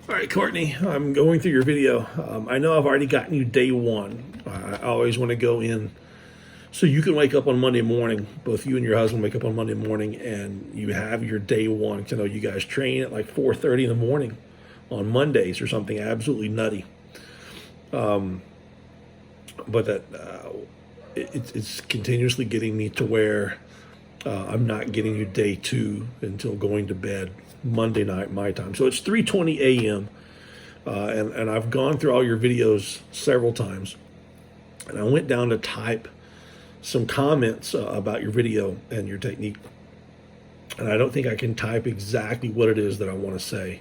All right, Courtney, I'm going through your video. I know I've already gotten you day one. I always want to go in so you can wake up on Monday morning. Both you and your husband wake up on Monday morning, and you have your day one. 'Cause I know you guys train at like 4:30 in the morning on Mondays or something absolutely nutty. But it's continuously getting me to where I'm not getting you day two until going to bed Monday night my time. So it's 3:20 a.m. And I've gone through all your videos several times, and I went down to type some comments about your video and your technique, and I don't think I can type exactly what it is that I want to say.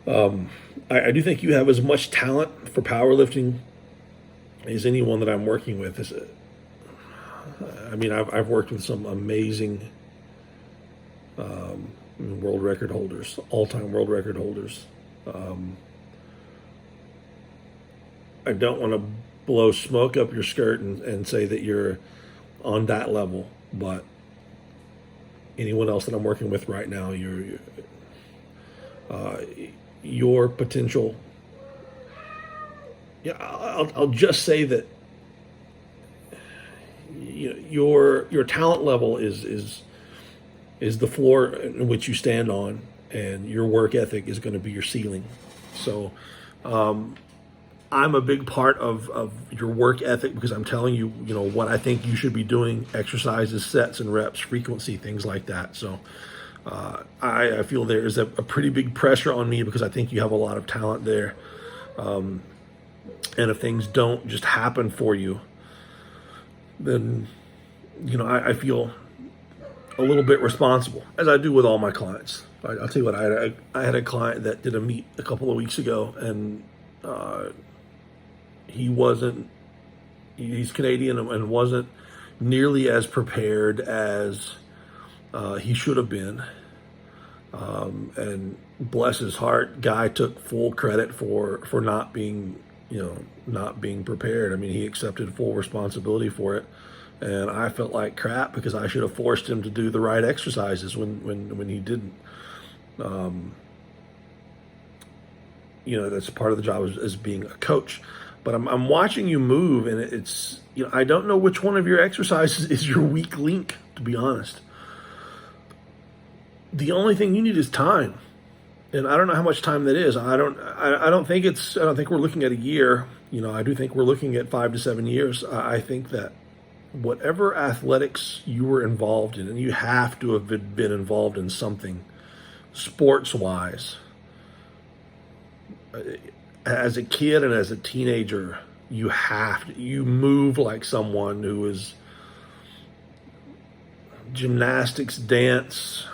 I do think you have as much talent for powerlifting as anyone that I'm working with. I mean, I've worked with some amazing world record holders, all-time world record holders. I don't want to blow smoke up your skirt and say that you're on that level, but anyone else that I'm working with right now, your potential. Yeah, I'll just say that your talent level is the floor in which you stand on, and your work ethic is going to be your ceiling. So I'm a big part of your work ethic because I'm telling you, what I think you should be doing: exercises, sets and reps, frequency, things like that. So I feel there is a pretty big pressure on me because I think you have a lot of talent there. And if things don't just happen for you, then I feel a little bit responsible, as I do with all my clients. I'll tell you what, I had a client that did a meet a couple of weeks ago, and he's Canadian and wasn't nearly as prepared as he should have been. And bless his heart, guy took full credit for not being prepared. I mean, he accepted full responsibility for it. And I felt like crap because I should have forced him to do the right exercises when he didn't. That's part of the job as being a coach. But I'm watching you move, and it's I don't know which one of your exercises is your weak link, to be honest. The only thing you need is time, and I don't know how much time that is. I don't think we're looking at a year. I do think we're looking at 5 to 7 years. I think that whatever athletics you were involved in, and you have to have been involved in something sports-wise, as a kid and as a teenager, you move like someone who is gymnastics, dance,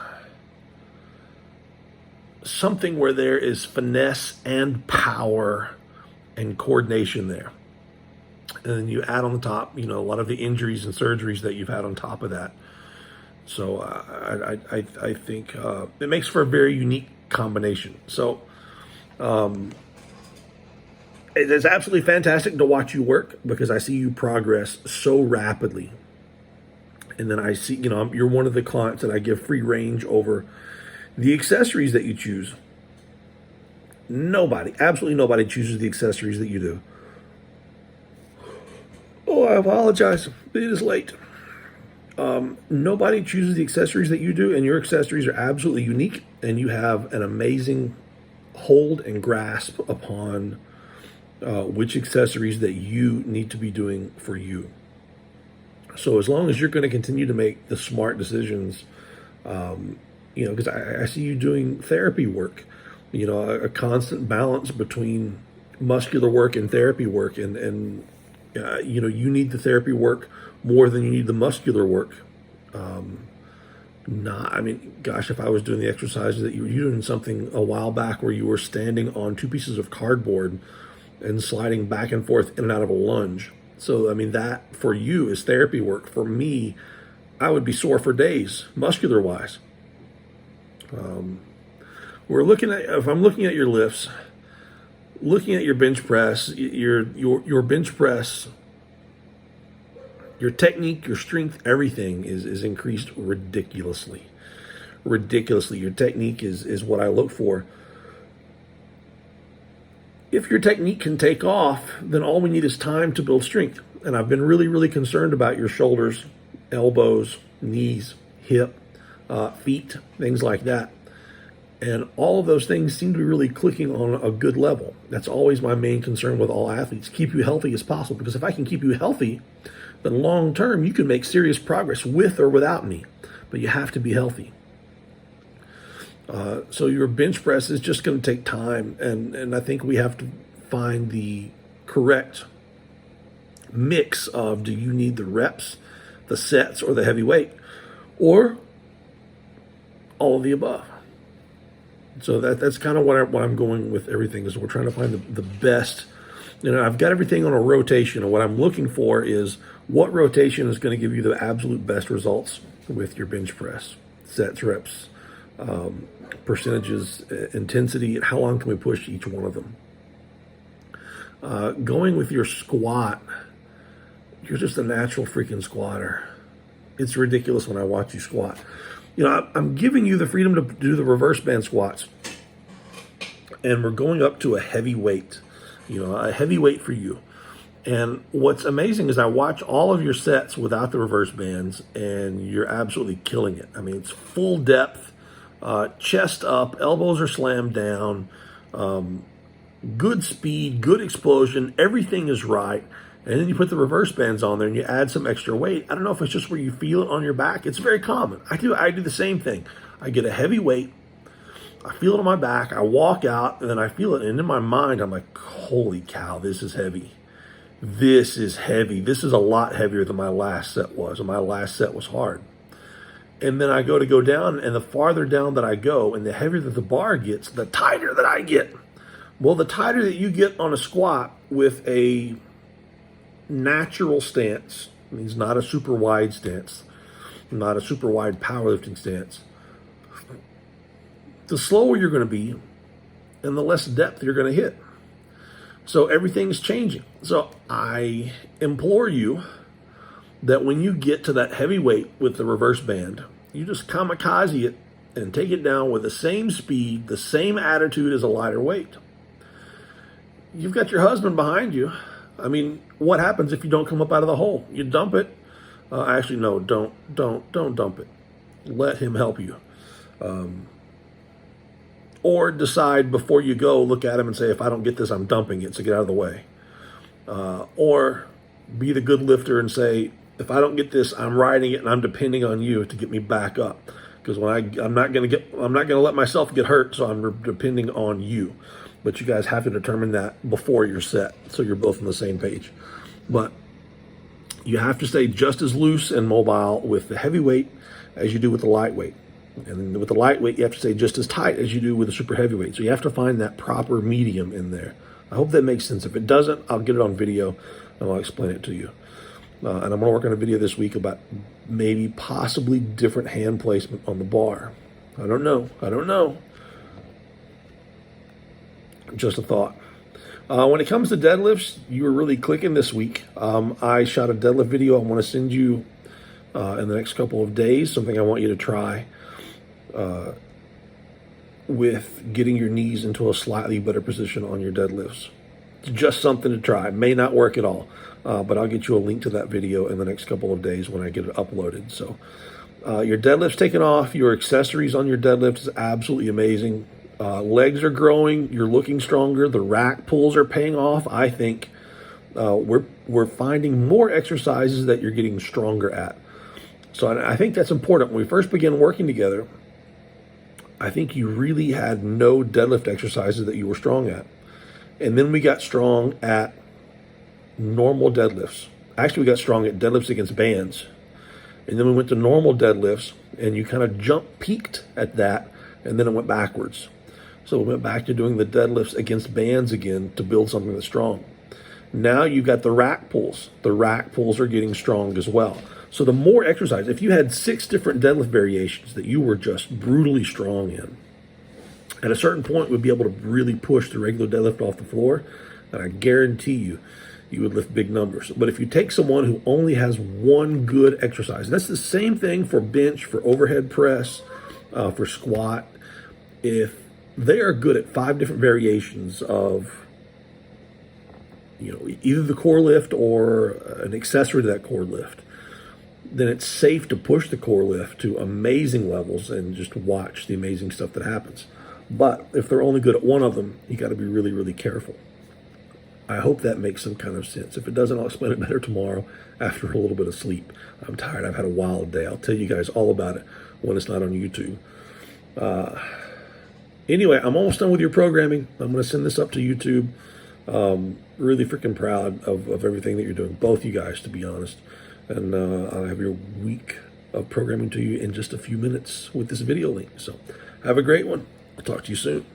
something where there is finesse and power and coordination there. And then you add on the top, a lot of the injuries and surgeries that you've had on top of that. So I think it makes for a very unique combination. So it is absolutely fantastic to watch you work because I see you progress so rapidly. And then I see, you're one of the clients that I give free range over the accessories that you choose. Absolutely nobody chooses the accessories that you do. Oh, I apologize. It is late. Nobody chooses the accessories that you do, and your accessories are absolutely unique, and you have an amazing hold and grasp upon which accessories that you need to be doing for you. So as long as you're going to continue to make the smart decisions, because I see you doing therapy work, a constant balance between muscular work and therapy work, and you need the therapy work more than you need the muscular work. If I was doing the exercises that you were doing something a while back where you were standing on 2 pieces of cardboard and sliding back and forth in and out of a lunge. So, that for you is therapy work. For me, I would be sore for days, muscular wise. If I'm looking at your lifts, looking at your bench press, your bench press, your technique, your strength, everything is increased ridiculously. Your technique is what I look for. If your technique can take off, then all we need is time to build strength. And I've been really, really concerned about your shoulders, elbows, knees, hip, feet, things like that. And all of those things seem to be really clicking on a good level. That's always my main concern with all athletes. Keep you healthy as possible, because if I can keep you healthy, then long term you can make serious progress with or without me. But you have to be healthy. So your bench press is just going to take time, and I think we have to find the correct mix of, do you need the reps, the sets, or the heavy weight, or all of the above. So that's kind of what I'm going with everything, is we're trying to find the best. I've got everything on a rotation, and what I'm looking for is what rotation is going to give you the absolute best results with your bench press, sets, reps, percentages, intensity, and how long can we push each one of them. Going with your squat, you're just a natural freaking squatter. It's ridiculous when I watch you squat. I'm giving you the freedom to do the reverse band squats, and we're going up to a heavy weight, a heavy weight for you. And what's amazing is I watch all of your sets without the reverse bands, and you're absolutely killing it. I mean, it's full depth, chest up, elbows are slammed down, good speed, good explosion, everything is right. And then you put the reverse bands on there and you add some extra weight. I don't know if it's just where you feel it on your back. It's very common. I do the same thing. I get a heavy weight, I feel it on my back, I walk out, and then I feel it. And in my mind, I'm like, holy cow, this is heavy. This is heavy. This is a lot heavier than my last set was. And my last set was hard. And then I go down, and the farther down that I go and the heavier that the bar gets, the tighter that I get. Well, the tighter that you get on a squat with a natural stance, means not a super wide stance, not a super wide powerlifting stance, the slower you're going to be and the less depth you're going to hit. So everything's changing. So I implore you that when you get to that heavy weight with the reverse band, you just kamikaze it and take it down with the same speed, the same attitude as a lighter weight. You've got your husband behind you. I mean, what happens if you don't come up out of the hole? You dump it. Actually, no, don't dump it. Let him help you. Or decide before you go, look at him and say, if I don't get this, I'm dumping it, so get out of the way. Or be the good lifter and say, if I don't get this, I'm riding it and I'm depending on you to get me back up. Because I'm not going to let myself get hurt, so I'm depending on you. But you guys have to determine that before you're set, so you're both on the same page. But you have to stay just as loose and mobile with the heavyweight as you do with the lightweight. And with the lightweight, you have to stay just as tight as you do with the super heavyweight. So you have to find that proper medium in there. I hope that makes sense. If it doesn't, I'll get it on video and I'll explain it to you. And I'm going to work on a video this week about maybe possibly different hand placement on the bar. I don't know. Just a thought. When it comes to deadlifts, you were really clicking this week. I shot a deadlift video I want to send you in the next couple of days, something I want you to try with getting your knees into a slightly better position on your deadlifts. It's just something to try. It may not work at all, but I'll get you a link to that video in the next couple of days when I get it uploaded. So your deadlift's taken off. Your accessories on your deadlift is absolutely amazing. Legs are growing. You're looking stronger. The rack pulls are paying off. I think we're finding more exercises that you're getting stronger at. So I think that's important. When we first began working together, I think you really had no deadlift exercises that you were strong at. And then we got strong at normal deadlifts. Actually, we got strong at deadlifts against bands. And then we went to normal deadlifts, and you kind of peaked at that, and then it went backwards. So we went back to doing the deadlifts against bands again to build something that's strong. Now you've got the rack pulls. The rack pulls are getting strong as well. So the more exercise, if you had 6 different deadlift variations that you were just brutally strong in, at a certain point we'd be able to really push the regular deadlift off the floor, and I guarantee you would lift big numbers. But if you take someone who only has one good exercise, and that's the same thing for bench, for overhead press, for squat, if they are good at 5 different variations of either the core lift or an accessory to that core lift, then it's safe to push the core lift to amazing levels and just watch the amazing stuff that happens. But if they're only good at one of them, you got to be really, really careful. I hope that makes some kind of sense. If it doesn't, I'll explain it better tomorrow after a little bit of sleep. I'm tired. I've had a wild day. I'll tell you guys all about it when it's not on YouTube. Anyway, I'm almost done with your programming. I'm going to send this up to YouTube. Really freaking proud of everything that you're doing, both you guys, to be honest. And I'll have your week of programming to you in just a few minutes with this video link. So have a great one. I'll talk to you soon.